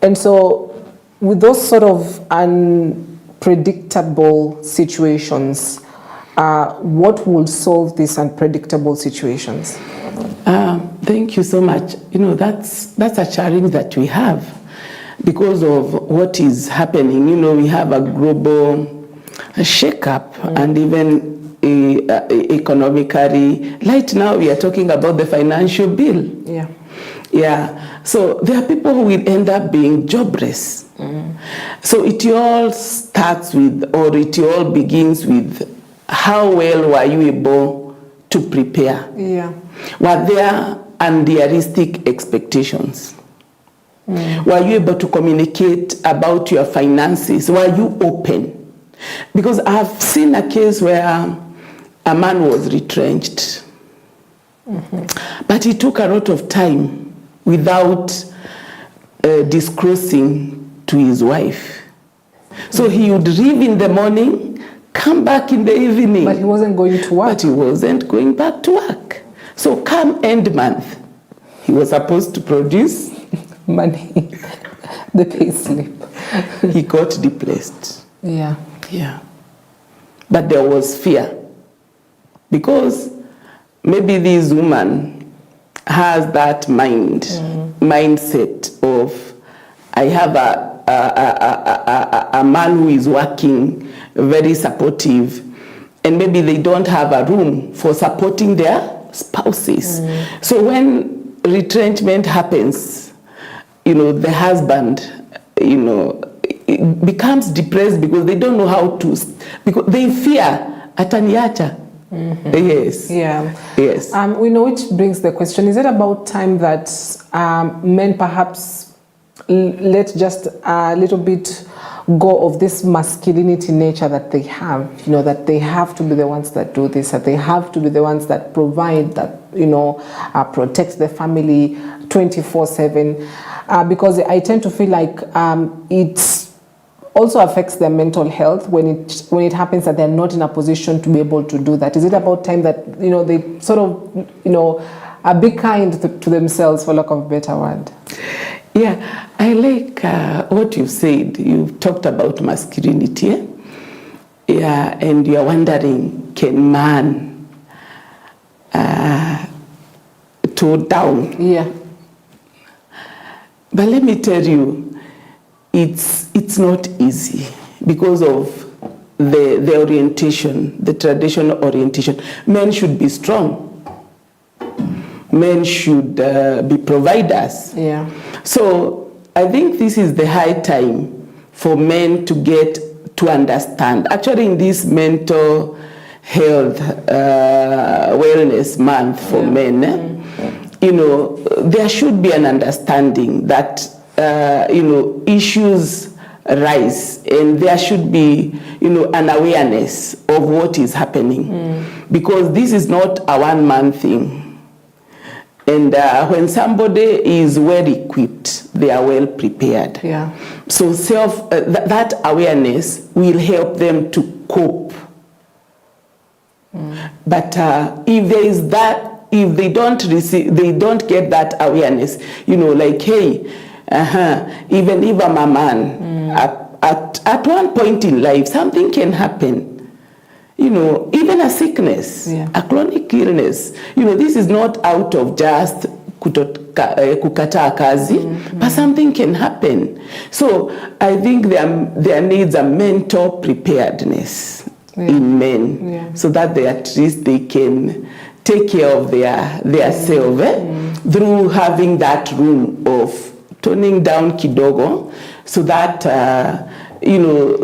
And so with those sort of unpredictable situations, what will solve these unpredictable situations? Thank you so much. You know, that's a challenge that we have because of what is happening. You know, we have a global shake-up, and even economically. Right now, we are talking about the financial bill. Yeah. So there are people who will end up being jobless. So it all starts with, or it all begins with, how well were you able to prepare? Were there unrealistic expectations? Were you able to communicate about your finances? Were you open? Because I've seen a case where a man was retrenched, but he took a lot of time without disclosing to his wife. So he would leave in the morning, come back in the evening. But he wasn't going to work. But he wasn't going back to work. So come end month, he was supposed to produce money, the pay slip. He got depressed. Yeah. But there was fear, because maybe this woman has that mindset of, I have a man who is working, very supportive, and maybe they don't have a room for supporting their spouses. So when retrenchment happens, you know, the husband, you know, becomes depressed because they don't know how to, because they fear ataniacha. Yes. We know, which brings the question, is it about time that men perhaps let just a little bit go of this masculinity nature that they have, you know, that they have to be the ones that do this, that they have to be the ones that provide, that, you know, protect the family 24/7, because I tend to feel like it also affects their mental health when it happens that they're not in a position to be able to do that. Is it about time that, you know, they sort of, you know, be kind to themselves, for lack of a better word? Yeah, I like what you said. You talked about masculinity. Yeah, and you're wondering, can man tone down? Yeah. But let me tell you, it's not easy because of the orientation, the traditional orientation. Men should be strong. Men should be providers. Yeah. So I think this is the high time for men to to understand. Actually, in this mental health wellness month for men, you know, there should be an understanding that, you know, issues rise, and there should be, you know, an awareness of what is happening, because this is not a one-man thing. And when somebody is well equipped, they are well prepared. Yeah. So that awareness will help them to cope. But if there is that, if they don't get that awareness, you know, like, hey, even if I'm a man, at one point in life, something can happen. You know, even a sickness, a chronic illness, you know, this is not out of just kukata kazi, but something can happen. So I think there needs a mental preparedness in men, so that at least they can take care of their self through having that room of toning down kidogo, so that you know,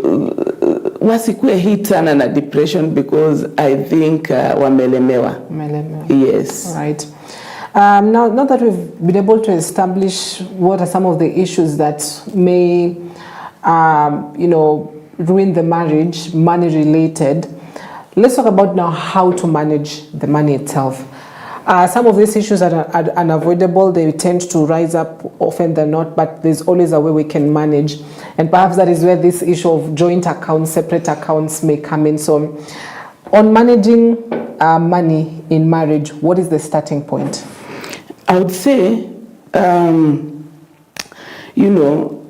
wasikue hit sana na depression, because I think wamelemewa. Yes. All right. Now that we've been able to establish what are some of the issues that may, you know, ruin the marriage, money related, let's talk about now how to manage the money itself. Some of these issues are unavoidable. They tend to rise up often than not, but there's always a way we can manage. And perhaps that is where this issue of joint accounts, separate accounts may come in. So on managing money in marriage, what is the starting point? I would say, you know,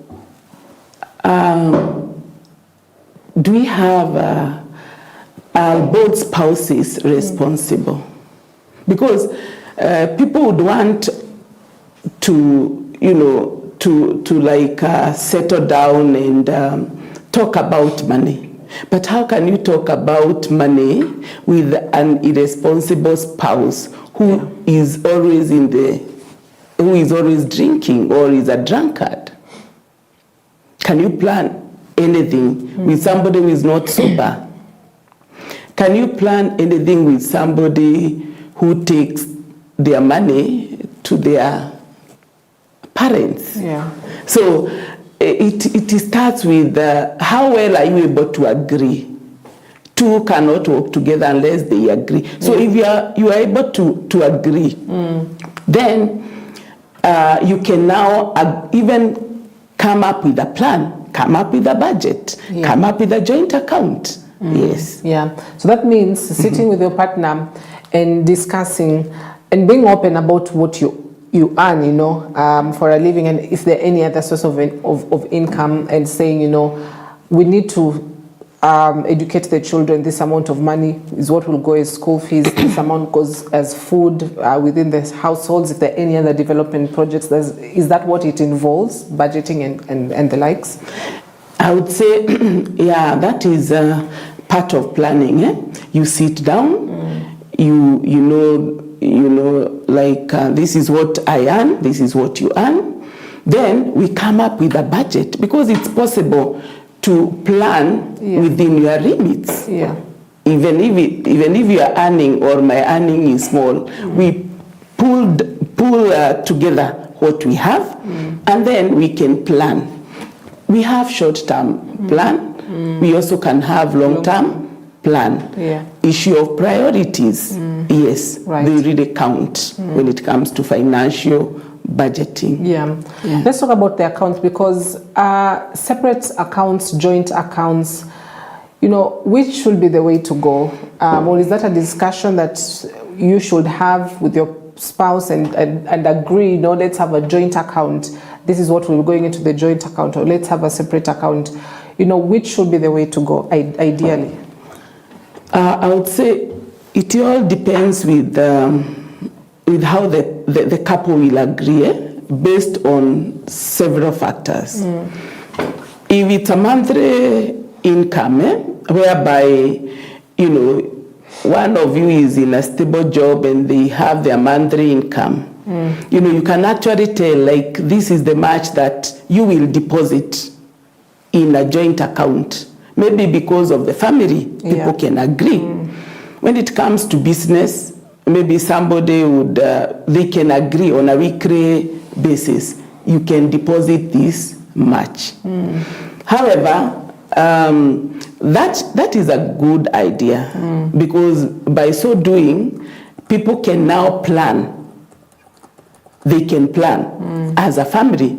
do we have both spouses responsible? Because people would want to, you know, to like settle down and talk about money. But how can you talk about money with an irresponsible spouse who is always drinking or is a drunkard? Can you plan anything with somebody who is not sober? Can you plan anything with somebody who takes their money to their parents? Yeah. So it starts with how well are you able to agree? Two cannot work together unless they agree. So if you are able to agree, then you can now even come up with a plan, come up with a budget, come up with a joint account. Yes. Yeah. So that means sitting with your partner and discussing and being open about what you earn, you know, for a living, and if there are any other source of income, and saying, you know, we need to educate the children. This amount of money is what will go as school fees. This amount goes as food within the households. If there are any other development projects, is that what it involves, budgeting and the likes? I would say, yeah, that is part of planning. You sit down, you know, like this is what I earn, this is what you earn. Then we come up with a budget, because it's possible to plan within your limits. Yeah. Even if you are earning or my earning is small, we pull together what we have, and then we can plan. We have short-term plan. We also can have long-term plan. Yeah. Issue of priorities. Yes, right. They really count when it comes to financial budgeting. Yeah. Let's talk about the accounts, because separate accounts, joint accounts, you know, which should be the way to go? Or is that a discussion that you should have with your spouse and agree, you know, let's have a joint account. This is what we're going into the joint account, or let's have a separate account. You know, which should be the way to go, ideally? I would say it all depends with how the couple will agree, based on several factors. If it's a monthly income, whereby, you know, one of you is in a stable job and they have their monthly income, you know, you can actually tell, like, this is the much that you will deposit in a joint account, maybe because of the family, people can agree. When it comes to business, maybe somebody would, they can agree on a weekly basis. You can deposit this much. However, that is a good idea because by so doing, people can now plan. They can plan as a family,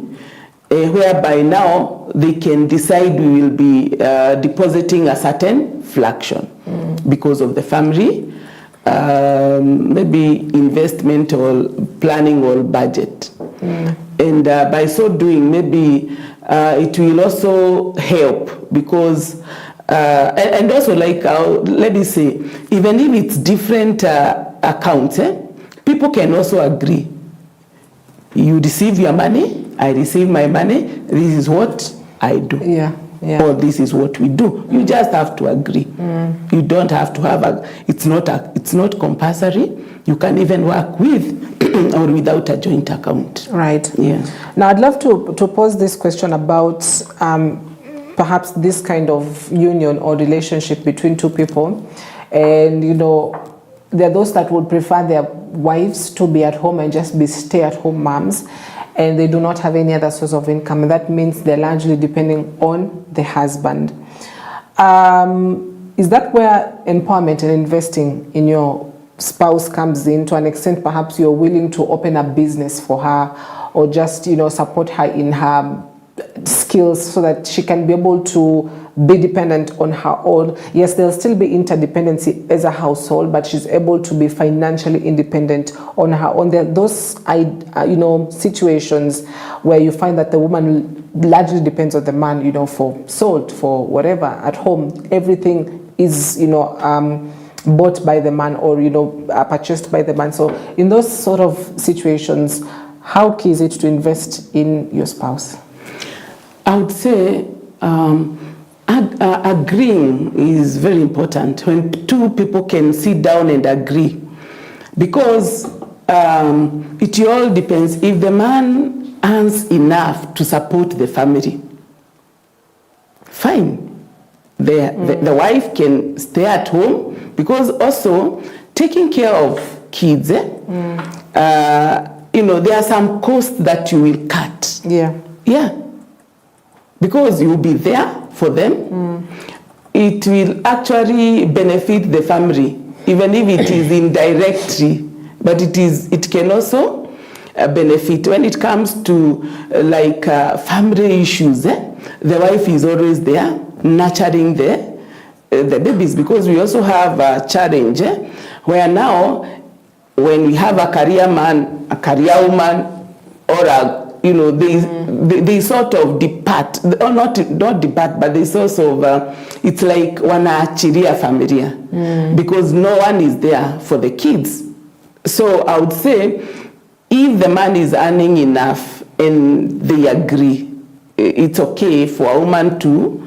whereby now they can decide we will be depositing a certain fraction because of the family, maybe investment or planning or budget. And by so doing, maybe it will also help because, and also like, let me say, even if it's different accounts, people can also agree. You receive your money, I receive my money, this is what I do. Or this is what we do. You just have to agree. You don't have to have it's not compulsory. You can even work with or without a joint account. Right. Yeah. Now I'd love to pose this question about perhaps this kind of union or relationship between two people. And you know, there are those that would prefer their wives to be at home and just be stay-at-home moms, and they do not have any other source of income. And that means they're largely depending on the husband. Is that where empowerment and investing in your spouse comes in? To an extent, perhaps you're willing to open a business for her, or just, you know, support her in her skills so that she can be able to be dependent on her own. Yes, there'll still be interdependency as a household, but she's able to be financially independent on her own. There are those, you know, situations where you find that the woman largely depends on the man, you know, for salt, for whatever at home. Everything is, you know, bought by the man, or, you know, purchased by the man. So in those sort of situations, how key is it to invest in your spouse? I would say agreeing is very important when two people can sit down and agree, because it all depends. If the man earns enough to support the family, fine. The wife can stay at home, because also taking care of kids, you know, there are some costs that you will cut. Because you will be there for them. It will actually benefit the family, even if it is indirectly, but it can also benefit. When it comes to like family issues, the wife is always there nurturing the babies, because we also have a challenge where now when we have a career man, a career woman, or a, you know, they sort of depart, or not depart, but they sort of, it's like wanaachilia familia, because no one is there for the kids. So I would say, if the man is earning enough and they agree, it's okay for a woman to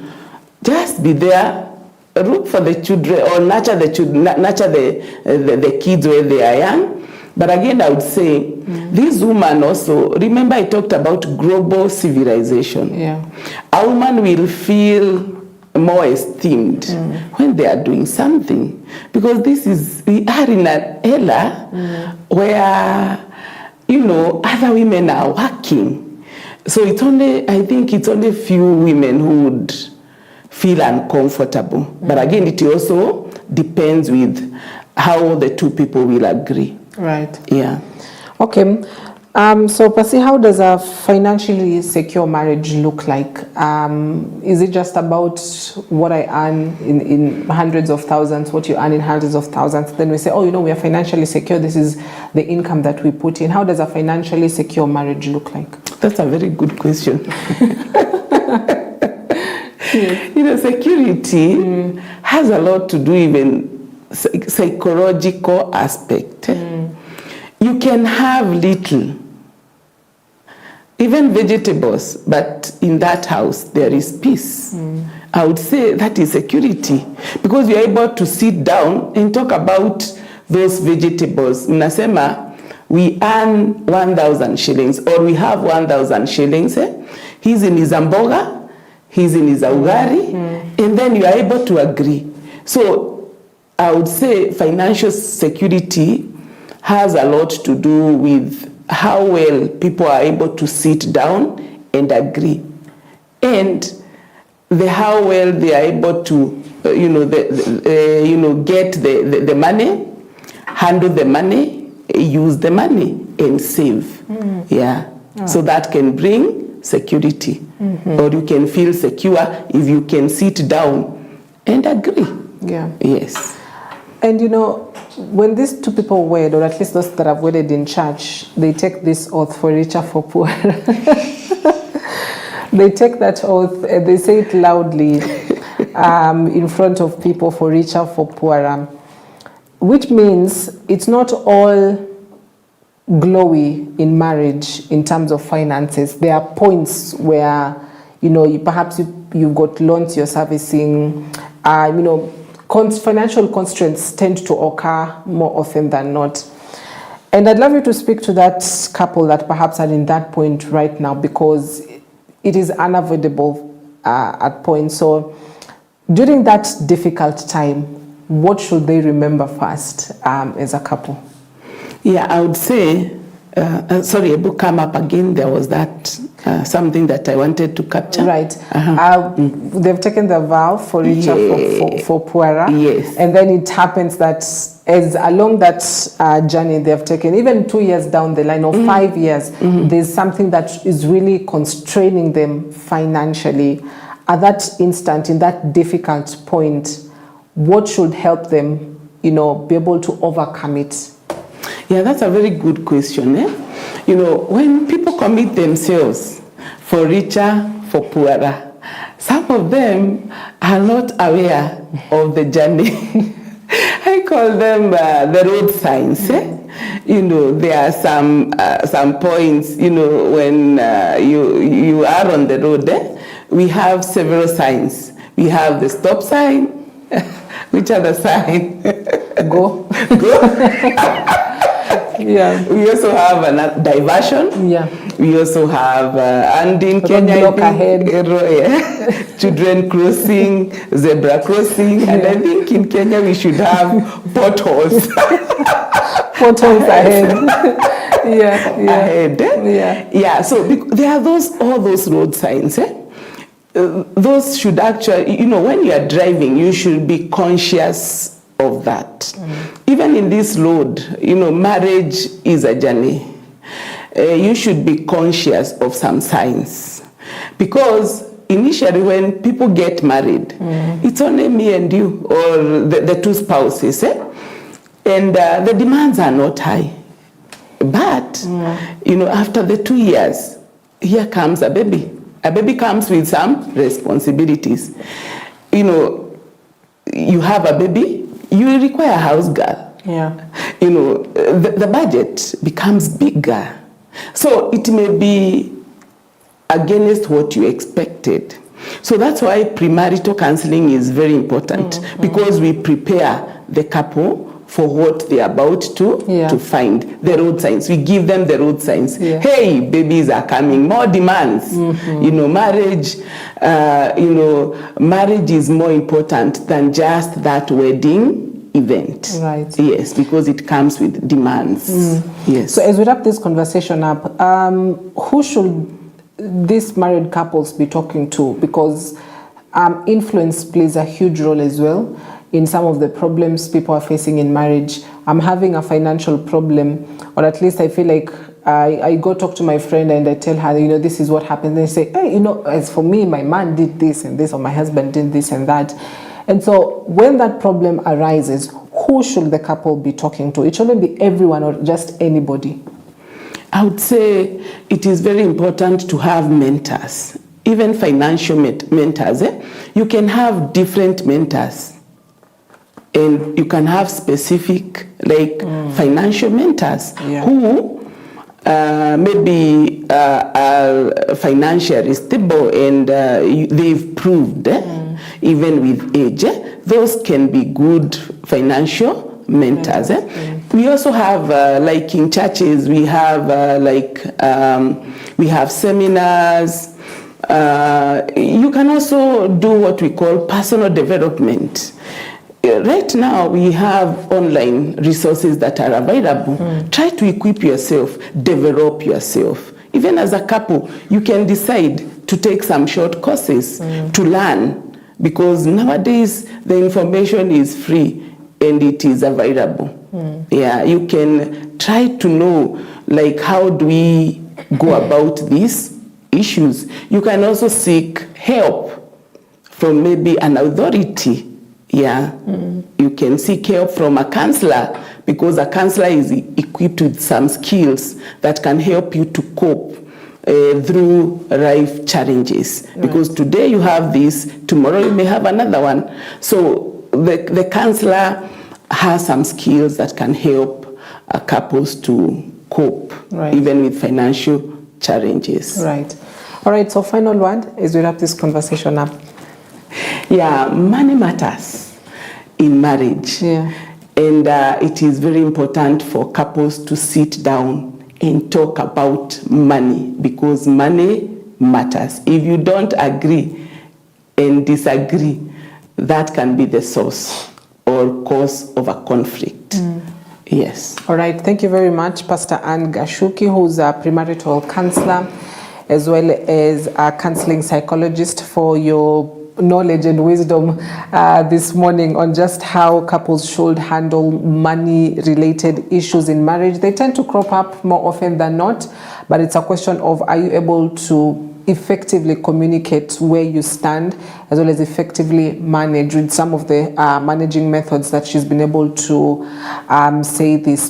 just be there, root for the children, or nurture the children, nurture the kids when they are young. But again, I would say, this woman also, remember I talked about global civilization. A woman will feel more esteemed when they are doing something, because we are in an era where, you know, other women are working. So I think it's only few women who would feel uncomfortable. But again, it also depends with how the two people will agree. Right. Yeah. Okay. So, Pasi, how does a financially secure marriage look like? Is it just about what I earn in hundreds of thousands, what you earn in hundreds of thousands? Then we say, oh, you know, we are financially secure. This is the income that we put in. How does a financially secure marriage look like? That's a very good question. You know, security has a lot to do even psychological aspect. You can have little, even vegetables, but in that house there is peace. I would say that is security, because you're able to sit down and talk about those vegetables. Mnasema, we earn 1,000 shillings, or we have 1,000 shillings. He's in his mboga, hizi ni za ugari, and then you are able to agree. So I would say financial security has a lot to do with how well people are able to sit down and agree, and how well they are able to get the money, handle the money, use the money, and save. So that can bring security, or you can feel secure if you can sit down and agree. Yes. And when these two people wed, or at least those that have wedded in church, they take this oath for richer, for poorer. They take that oath, they say it loudly in front of people, for richer, for poorer, which means it's not all glowy in marriage in terms of finances. There are points where, perhaps you've got loans you're servicing, financial constraints tend to occur more often than not. And I'd love you to speak to that couple that perhaps are in that point right now, because it is unavoidable at points. So during that difficult time, what should they remember first as a couple? Yeah, I would say, sorry, a book come up again. There was that something that I wanted to capture. Right. They've taken the vow for richer, for poorer. Yes. And then it happens that as along that journey they've taken, even 2 years down the line, or 5 years, there's something that is really constraining them financially. At that instant, in that difficult point, what should help them, be able to overcome it? Yeah, that's a very good question. When people commit themselves for richer, for poorer, some of them are not aware of the journey. I call them the road signs. There are some points, when you are on the road, we have several signs. We have the stop sign. Which other sign? Go. Yeah. We also have a diversion. Yeah. We also have, and in Kenya, children crossing, zebra crossing, and I think in Kenya we should have potholes. Potholes ahead. Ahead. Yeah. So there are all those road signs. Those should actually, when you are driving, you should be conscious of that. Even in this road, marriage is a journey. You should be conscious of some signs, because initially when people get married, it's only me and you, or the two spouses, and the demands are not high. But after the 2 years, here comes a baby. A baby comes with some responsibilities. You have a baby, you require a house girl. Yeah. The budget becomes bigger. So it may be against what you expected. So that's why premarital counseling is very important, because we prepare the couple for what they're about to find. The road signs. We give them the road signs. Yeah. Hey, babies are coming, more demands. Marriage, marriage is more important than just that wedding event. Right. Yes, because it comes with demands. Yes. So as we wrap this conversation up, who should these married couples be talking to? Because influence plays a huge role as well in some of the problems people are facing in marriage. I'm having a financial problem, or at least I feel like I go talk to my friend and I tell her, this is what happened. They say, hey, as for me, my man did this and this, or my husband did this and that. And so when that problem arises, who should the couple be talking to? It shouldn't be everyone or just anybody. I would say it is very important to have mentors, even financial mentors. You can have different mentors. And you can have specific, financial mentors who maybe are financially stable, and they've proved, even with age, those can be good financial mentors. We also have, like in churches, we have we have seminars. You can also do what we call personal development. Right now, we have online resources that are available. Try to equip yourself, develop yourself. Even as a couple, you can decide to take some short courses to learn, because nowadays the information is free and it is available. Yeah, you can try to know, like, how do we go about these issues. You can also seek help from maybe an authority. Yeah, you can seek help from a counselor, because a counselor is equipped with some skills that can help you to cope through life challenges. Right. Because today you have this, tomorrow you may have another one. So the counselor has some skills that can help couples to cope, right, even with financial challenges. Right. All right, so final word as we wrap this conversation up. Yeah, money matters in marriage. Yeah. And it is very important for couples to sit down and talk about money, because money matters. If you don't agree and disagree, that can be the source or cause of a conflict. Yes. All right, thank you very much, Pastor Anne Gashuki, who's a premarital counselor, as well as a counseling psychologist, for your knowledge and wisdom this morning on just how couples should handle money-related issues in marriage. They tend to crop up more often than not, but it's a question of, are you able to effectively communicate where you stand, as well as effectively manage with some of the managing methods that she's been able to say this